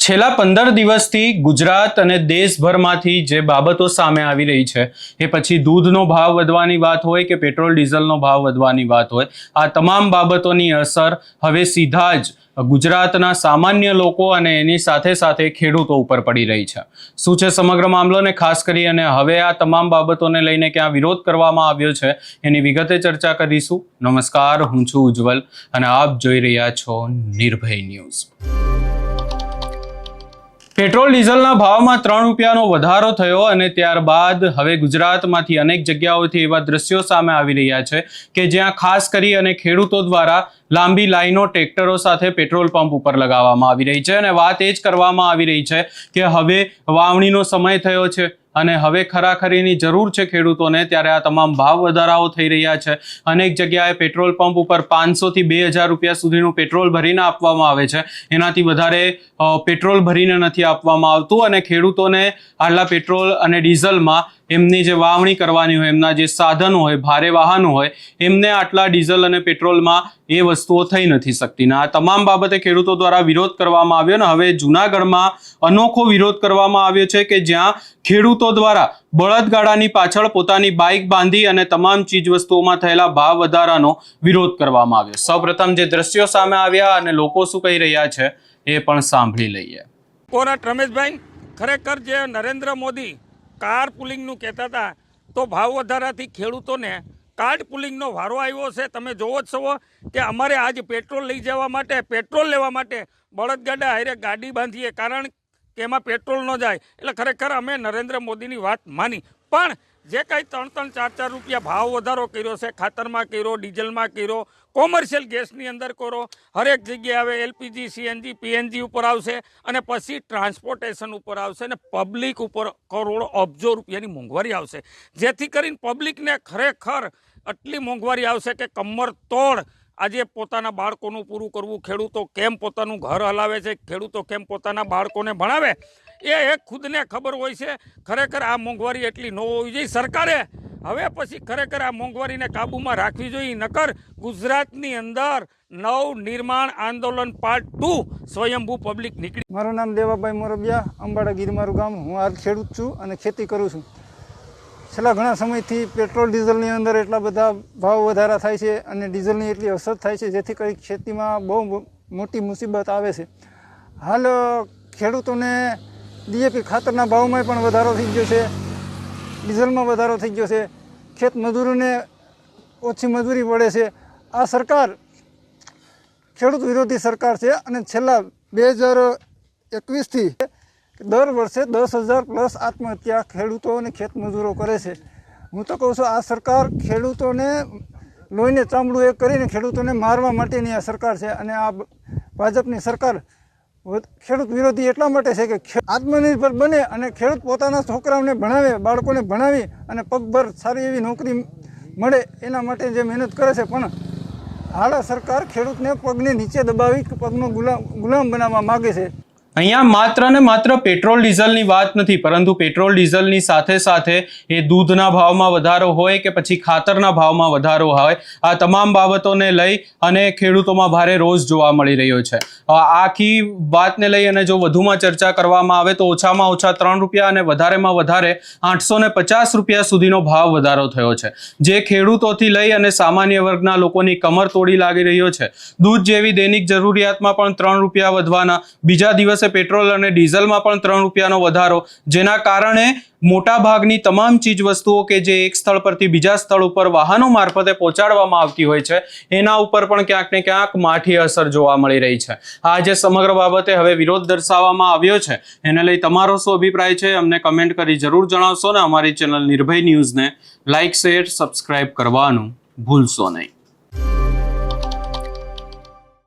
છેલ્લા 15 દિવસથી ગુજરાત અને દેશભરમાંથી જે બાબતો સામે આવી રહી છે એ પછી દૂધનો ભાવ વધવાની વાત હોય કે પેટ્રોલ ડીઝલનો ભાવ વધવાની વાત હોય, આ તમામ બાબતોની અસર હવે સીધા જ ગુજરાતના સામાન્ય લોકો અને એની સાથે સાથે ખેડૂતો ઉપર પડી રહી છે। શું છે સમગ્ર મામલો ને ખાસ કરી અને હવે આ તમામ બાબતોને લઈને ક્યાં વિરોધ કરવામાં આવ્યો છે એની વિગતે ચર્ચા કરીશું। નમસ્કાર, હું છું ઉજ્જવલ અને આપ જોઈ રહ્યા છો નિર્ભય ન્યૂઝ। પેટ્રોલ ડીઝલના ભાવમાં 3 રૂપિયાનો વધારો થયો અને ત્યારબાદ હવે ગુજરાતમાંથી અનેક જગ્યાઓથી એવા દ્રશ્યો સામે આવી રહ્યા છે કે જ્યાં ખાસ કરી અને ખેડૂતો દ્વારા લાંબી લાઈનો ટ્રેક્ટરો સાથે પેટ્રોલ પંપ ઉપર લગાવવામાં આવી રહી છે અને વાત એ જ કરવામાં આવી રહી છે કે હવે વાવણીનો સમય થયો છે અને હવે ખરાખરીની જરૂર છે ખેડૂતોને, ત્યારે આ તમામ ભાવ વધારાઓ થઈ રહ્યા છે। અનેક જગ્યાએ પેટ્રોલ પંપ ઉપર 500 થી 2000 રૂપિયા સુધીનું પેટ્રોલ ભરીને આપવામાં આવે છે, એનાથી વધારે પેટ્રોલ ભરીને નથી આપવામાં આવતું અને ખેડૂતોને આટલા પેટ્રોલ અને ડીઝલમાં એમની જે વાવણી કરવાની હોય, એમના જે સાધનો હોય, ભારે વાહનો હોય, એમને આટલા ડીઝલ અને પેટ્રોલમાં એ વસ્તુઓ થઈ નથી શકતી ને આ તમામ બાબતે ખેડૂતો દ્વારા વિરોધ કરવામાં આવ્યો ને હવે જૂનાગઢમાં અનોખો વિરોધ કરવામાં આવ્યો છે કે જ્યાં ખેડૂતો દ્વારા બળદગાડાની પાછળ પોતાની બાઇક બાંધી અને તમામ ચીજ વસ્તુઓમાં થયેલા ભાવ વધારાનો વિરોધ કરવામાં આવ્યો। સૌપ્રથમ જે દ્રશ્યો સામે આવ્યા અને લોકો શું કહી રહ્યા છે એ પણ સાંભળી લઈએ। કોરાટ રમેશભાઈ, ખરેખર જે નરેન્દ્ર મોદી કાર પુલિંગનું કહેતા હતા તો ભાવ વધારાથી ખેડૂતોને કાર્ડ પુલિંગનો વારો આવ્યો છે। તમે જોવો જ છો કે અમારે આજ પેટ્રોલ લઈ જવા માટે, પેટ્રોલ લેવા માટે બળદગાડા હારે ગાડી બાંધીએ, કારણ કે એમાં પેટ્રોલ ન જાય। એટલે ખરેખર અમે નરેન્દ્ર મોદીની વાત માની, પણ જે કાંઈ 3-3, 4-4 રૂપિયા ભાવ વધારો કર્યો છે, ખાતરમાં કર્યો, ડીઝલમાં કર્યો, કોમર્શિયલ ગેસની અંદર કરો, હરેક જગ્યાએ હવે એલપીજી, સીએનજી, પીએનજી ઉપર આવશે અને પછી ટ્રાન્સપોર્ટેશન ઉપર આવશે અને પબ્લિક ઉપર કરોડો અબજો રૂપિયાની મોંઘવારી આવશે, જેથી કરીને પબ્લિકને ખરેખર આટલી મોંઘવારી આવશે કે કમર તોડ આજે પોતાના બાળકોનું પૂરું કરવું, ખેડૂતો કેમ પોતાનું ઘર હલાવે છે, ખેડૂતો કેમ પોતાના બાળકોને ભણાવે એ એક ખુદને ખબર હોય છે। ખરેખર આ મોંઘવારી એટલી ન હોવી જોઈએ। સરકારે હવે પછી ખરેખર આ મોંઘવારીને કાબૂમાં રાખવી જોઈએ, નકર ગુજરાતની અંદર નવનિર્માણ આંદોલન પાર્ટ 2 સ્વયંભૂ પબ્લિક નીકળી। મારું નામ દેવાભાઈ મોરબિયા, અંબાડા ગીર મારું ગામ। હું હાલ ખેડૂત છું અને ખેતી કરું છું। છેલ્લા ઘણા સમયથી પેટ્રોલ ડીઝલની અંદર એટલા બધા ભાવ વધારા થાય છે અને ડીઝલની એટલી અસર થાય છે જેથી કરી ખેતીમાં બહુ મોટી મુસીબત આવે છે। હાલ ખેડૂતોને ડીએપી ખાતરના ભાવમાં પણ વધારો થઈ ગયો છે, ડીઝલમાં વધારો થઈ ગયો છે, ખેત મજૂરોને ઓછી મજૂરી પડે છે। આ સરકાર ખેડૂત વિરોધી સરકાર છે અને છેલ્લા 2021થી દર વર્ષે 10,000 પ્લસ આત્મહત્યા ખેડૂતો અને ખેત મજૂરો કરે છે। હું તો કહું છું આ સરકાર ખેડૂતોને લોહીને ચામડું એક કરીને ખેડૂતોને મારવા માટેની આ સરકાર છે અને આ ભાજપની સરકાર ખેડૂત વિરોધી એટલા માટે છે કે આત્મનિર્ભર બને અને ખેડૂત પોતાના છોકરાઓને ભણાવે, બાળકોને ભણાવી અને પગભર સારી એવી નોકરી મળે એના માટે જે મહેનત કરે છે, પણ હાલ સરકાર ખેડૂતને પગને નીચે દબાવી પગનો ગુલામ બનાવવા માગે છે। અહીંયા માત્ર ને માત્ર પેટ્રોલ ડીઝલની વાત નથી, પરંતુ પેટ્રોલ ડીઝલની સાથે સાથે એ દૂધના ભાવમાં વધારો હોય કે પછી ખાતરના ભાવમાં વધારો હોય, આ તમામ બાબતોને લઈ અને ખેડૂતોમાં ભારે રોષ જોવા મળી રહ્યો છે। આખી વાતને લઈ અને જો વધુમાં ચર્ચા કરવામાં આવે તો ઓછામાં ઓછા 3 રૂપિયા અને વધારેમાં વધારે 850 રૂપિયા સુધીનો ભાવ વધારો થયો છે, જે ખેડૂતોથી લઈ અને સામાન્ય વર્ગના લોકોની કમર તોડી લાગી રહ્યો છે। દૂધ જેવી દૈનિક જરૂરિયાતમાં પણ 3 રૂપિયા વધવાના, બીજા દિવસે પેટ્રોલ અને ડીઝલમાં પણ 3 રૂપિયાનો વધારો, જેના કારણે મોટા ભાગની તમામ ચીજ વસ્તુઓ કે જે એક સ્થળ પરથી બીજા સ્થળ ઉપર વાહનો મારફતે પહોંચાડવામાં આવતી હોય છે એના ઉપર પણ ક્યાંક ને ક્યાંક માઠી અસર જોવા મળી રહી છે। આ જે સમગ્ર બાબતે હવે વિરોધ દર્શાવવામાં આવ્યો છે એને લઈ તમારો શું અભિપ્રાય છે અમને કમેન્ટ કરી જરૂર જણાવશો ને અમારી ચેનલ નિર્ભય ન્યૂઝને લાઇક, શેર, સબસ્ક્રાઇબ કરવાનું ભૂલશો નહીં।